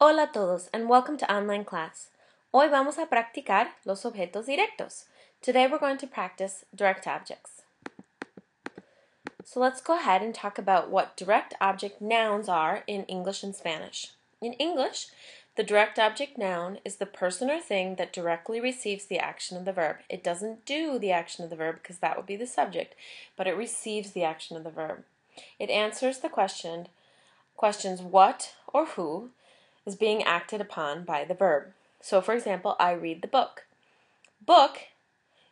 Hola a todos and welcome to online class. Hoy vamos a practicar los objetos directos. Today we're going to practice direct objects. So let's go ahead and talk about what direct object nouns are in English and Spanish. In English, the direct object noun is the person or thing that directly receives the action of the verb. It doesn't do the action of the verb because that would be the subject, but it receives the action of the verb. It answers the questions what or who is being acted upon by the verb. So for example, I read the book. Book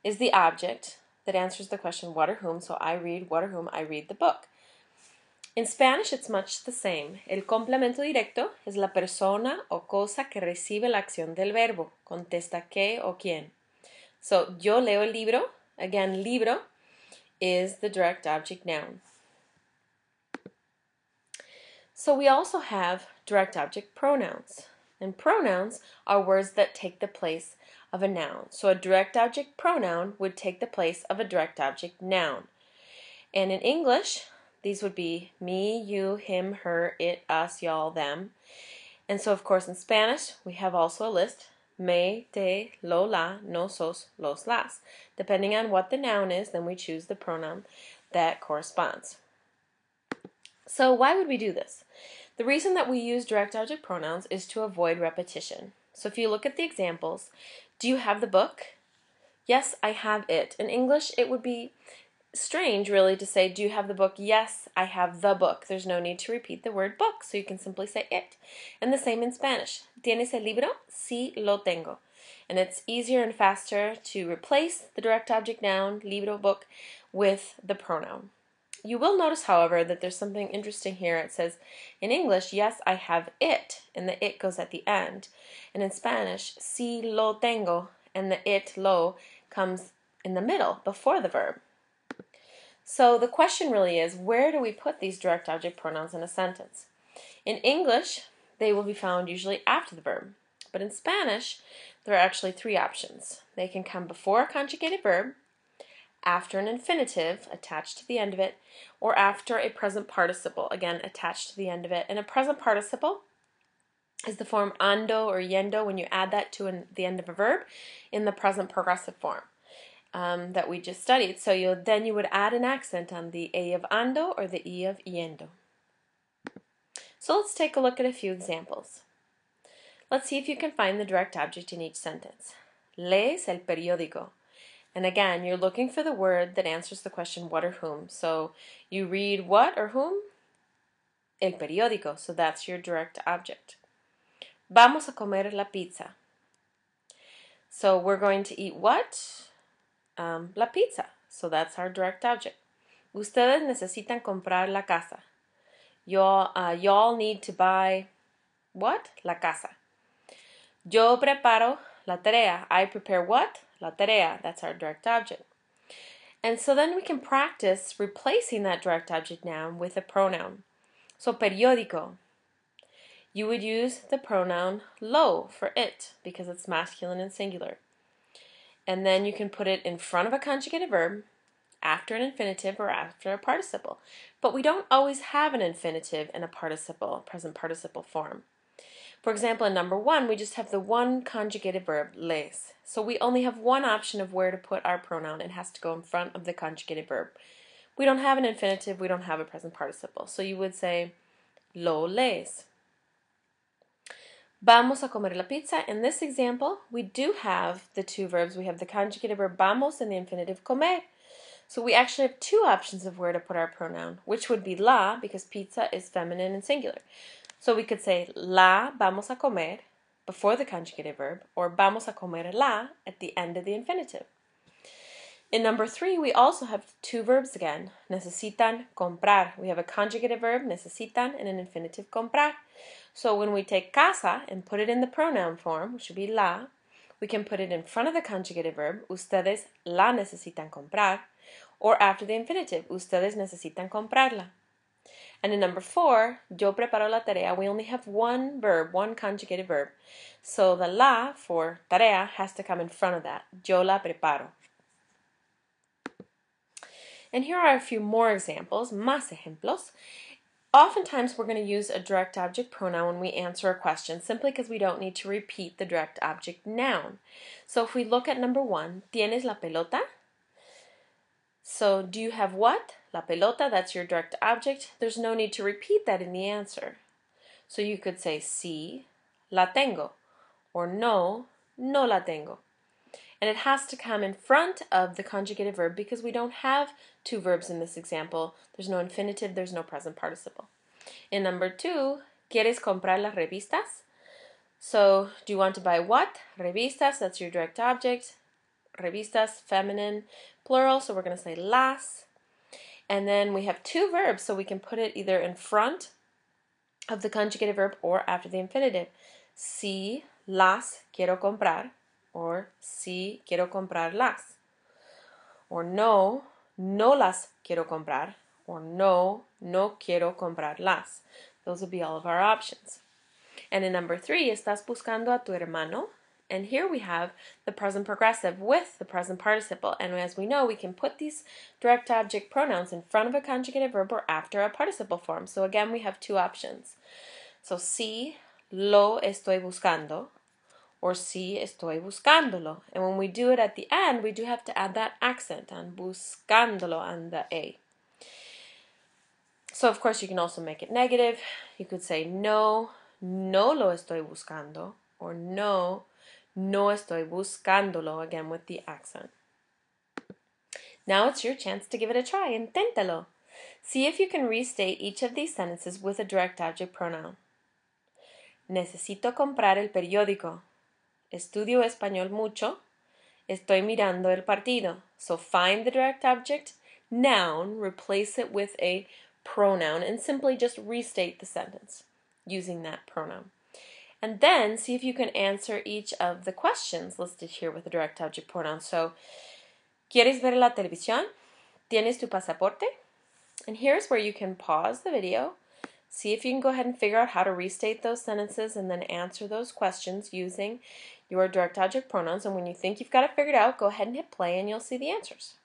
is the object that answers the question what or whom, so I read what or whom, I read the book. In Spanish it's much the same. El complemento directo es la persona o cosa que recibe la acción del verbo. Contesta qué o quién. So yo leo el libro. Again, libro is the direct object noun. So we also have direct object pronouns. And pronouns are words that take the place of a noun. So a direct object pronoun would take the place of a direct object noun. And in English, these would be me, you, him, her, it, us, y'all, them. And so of course in Spanish, we have also a list. Me, te, lo, la, nosos, los, las. Depending on what the noun is, then we choose the pronoun that corresponds. So why would we do this? The reason that we use direct object pronouns is to avoid repetition. So if you look at the examples, do you have the book? Yes, I have it. In English, it would be strange really to say, do you have the book? Yes, I have the book. There's no need to repeat the word book, so you can simply say it. And the same in Spanish. ¿Tienes el libro? Sí, lo tengo. And it's easier and faster to replace the direct object noun, libro, book, with the pronoun. You will notice, however, that there's something interesting here. It says, in English, yes, I have it, and the it goes at the end. And in Spanish, sí lo tengo, and the it, lo, comes in the middle, before the verb. So the question really is, where do we put these direct object pronouns in a sentence? In English, they will be found usually after the verb. But in Spanish, there are actually three options. They can come before a conjugated verb, after an infinitive attached to the end of it, or after a present participle, again attached to the end of it. And a present participle is the form ando or yendo when you add that to the end of a verb in the present progressive form that we just studied. So you would add an accent on the A of ando or the E of yendo. So let's take a look at a few examples. Let's see if you can find the direct object in each sentence. Lees el periódico. And again, you're looking for the word that answers the question what or whom. So you read what or whom? El periódico. So that's your direct object. Vamos a comer la pizza. So we're going to eat what? La pizza. So that's our direct object. Ustedes necesitan comprar la casa. Y'all need to buy what? La casa. Yo preparo la tarea. I prepare what? La tarea. That's our direct object. And so then we can practice replacing that direct object noun with a pronoun. So periódico. You would use the pronoun lo for it because it's masculine and singular. And then you can put it in front of a conjugated verb, after an infinitive, or after a participle. But we don't always have an infinitive in a participle, present participle form. For example, in number 1, we just have the one conjugated verb, les. So we only have one option of where to put our pronoun. It has to go in front of the conjugated verb. We don't have an infinitive, we don't have a present participle. So you would say, lo lees. Vamos a comer la pizza. In this example, we do have the two verbs. We have the conjugated verb vamos and the infinitive comer. So we actually have two options of where to put our pronoun, which would be la, because pizza is feminine and singular. So we could say la vamos a comer before the conjugated verb, or vamos a comer la at the end of the infinitive. In number 3, we also have two verbs again, necesitan, comprar. We have a conjugated verb, necesitan, and an infinitive comprar. So when we take casa and put it in the pronoun form, which would be la, we can put it in front of the conjugated verb, ustedes la necesitan comprar, or after the infinitive, ustedes necesitan comprarla. And in number 4, yo preparo la tarea, we only have one verb, one conjugated verb. So the la for tarea has to come in front of that. Yo la preparo. And here are a few more examples, más ejemplos. Oftentimes we're going to use a direct object pronoun when we answer a question simply because we don't need to repeat the direct object noun. So if we look at number 1, ¿tienes la pelota? So do you have what? La pelota, that's your direct object. There's no need to repeat that in the answer. So you could say sí, la tengo, or no, no la tengo. And it has to come in front of the conjugative verb because we don't have two verbs in this example. There's no infinitive, there's no present participle. In number 2, ¿quieres comprar las revistas? So, do you want to buy what? Revistas, that's your direct object. Revistas, feminine, plural, so we're going to say las. And then we have two verbs, so we can put it either in front of the conjugative verb or after the infinitive. Sí, las quiero comprar, or sí, quiero comprarlas. Or no, no las quiero comprar, or no, no quiero comprarlas. Those will be all of our options. And in number 3, estás buscando a tu hermano. And here we have the present progressive with the present participle. And as we know, we can put these direct object pronouns in front of a conjugative verb or after a participle form. So again, we have two options. So, sí, lo estoy buscando, or sí, estoy buscándolo. And when we do it at the end, we do have to add that accent on buscándolo on the A. So, of course, you can also make it negative. You could say, no, no lo estoy buscando, or no, no estoy buscándolo, again with the accent. Now it's your chance to give it a try. Inténtalo. See if you can restate each of these sentences with a direct object pronoun. Necesito comprar el periódico. Estudio español mucho. Estoy mirando el partido. So find the direct object noun, replace it with a pronoun, and simply just restate the sentence using that pronoun. And then see if you can answer each of the questions listed here with a direct object pronoun. So, ¿quieres ver la televisión? ¿Tienes tu pasaporte? And here's where you can pause the video, see if you can go ahead and figure out how to restate those sentences and then answer those questions using your direct object pronouns. And when you think you've got it figured out, go ahead and hit play and you'll see the answers.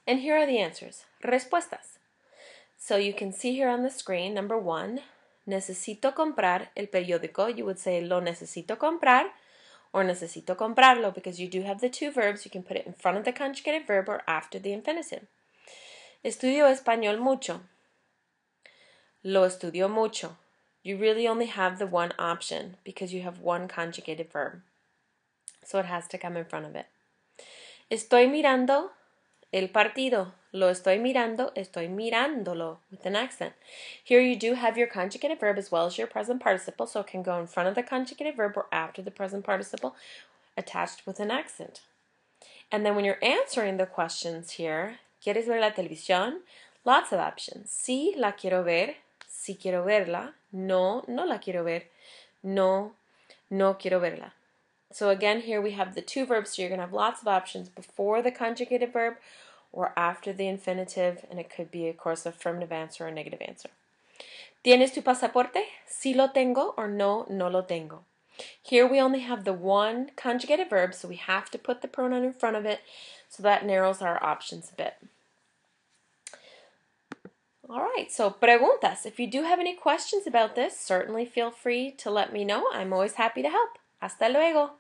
And here are the answers. Respuestas. So you can see here on the screen, number 1, necesito comprar el periódico. You would say lo necesito comprar or necesito comprarlo because you do have the two verbs. You can put it in front of the conjugative verb or after the infinitive. Estudio español mucho. Lo estudio mucho. You really only have the one option because you have one conjugative verb. So it has to come in front of it. Estoy mirando el partido. Lo estoy mirando, estoy mirándolo with an accent. Here you do have your conjugative verb as well as your present participle, so it can go in front of the conjugative verb or after the present participle attached with an accent. And then when you're answering the questions here, ¿quieres ver la televisión? Lots of options. Sí, la quiero ver. Sí quiero verla. No, no la quiero ver. No, no quiero verla. So again, here we have the two verbs, so you're going to have lots of options before the conjugative verb or after the infinitive, and it could be, of course, an affirmative answer or a negative answer. ¿Tienes tu pasaporte? Sí lo tengo, or no, no lo tengo. Here we only have the one conjugative verb, so we have to put the pronoun in front of it, so that narrows our options a bit. All right, so preguntas. If you do have any questions about this, certainly feel free to let me know. I'm always happy to help. Hasta luego.